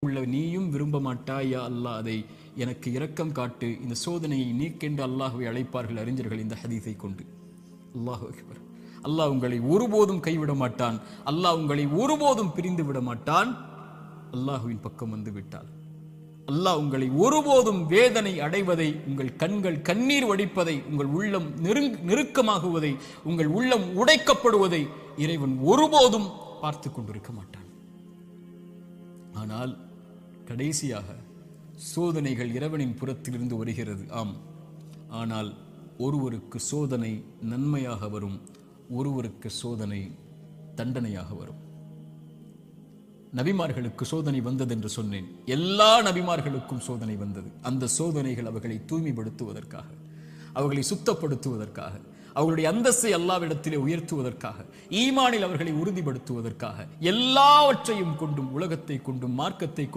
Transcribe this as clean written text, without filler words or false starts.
உள்ள நீயும் விரும்ப மாட்டாய் யா அல்லாஹ், அதை எனக்கு இரக்கம் காட்டு, இந்த சோதனையை நீக்கென்று அல்லாஹ்வை அழைப்பார்கள் அறிஞர்கள் இந்த ஹதீஸை கொண்டு. அல்லாஹு அக்பர். அல்லாஹ் உங்களை ஒருபோதும் கைவிட மாட்டான், அல்லாஹ் உங்களை ஒருபோதும் பிரிந்து விட மாட்டான். அல்லாஹுவின் பக்கம் வந்து விட்டால் அல்லாஹ் உங்களை ஒருபோதும் வேதனை அடைவதை, உங்கள் கண்கள் கண்ணீர் வடிப்பதை, உங்கள் உள்ளம் நெருக்கமாகுவதை, உங்கள் உள்ளம் உடைக்கப்படுவதை இறைவன் ஒருபோதும் பார்த்து கொண்டிருக்க மாட்டான். ஆனால் கடைசியாக சோதனைகள் இறைவனின் புறத்திலிருந்து வருகிறது. ஆம், ஆனால் ஒருவருக்கு சோதனை நன்மையாக வரும், ஒருவருக்கு சோதனை தண்டனையாக வரும். நபிமார்களுக்கு சோதனை வந்தது என்று சொன்னேன். எல்லா நபிமார்களுக்கும் சோதனை வந்தது. அந்த சோதனைகள் அவர்களை தூய்மைப்படுத்துவதற்காக, அவர்களை சுத்தப்படுத்துவதற்காக, அவர்களுடைய அந்தஸ்தை அல்லாஹ்விடத்திலே உயர்த்துவதற்காக, ஈமானில் அவர்களை உறுதிப்படுத்துவதற்காக, எல்லாவற்றையும் கொண்டும், உலகத்தை கொண்டும், மார்க்கத்தை கொண்டும்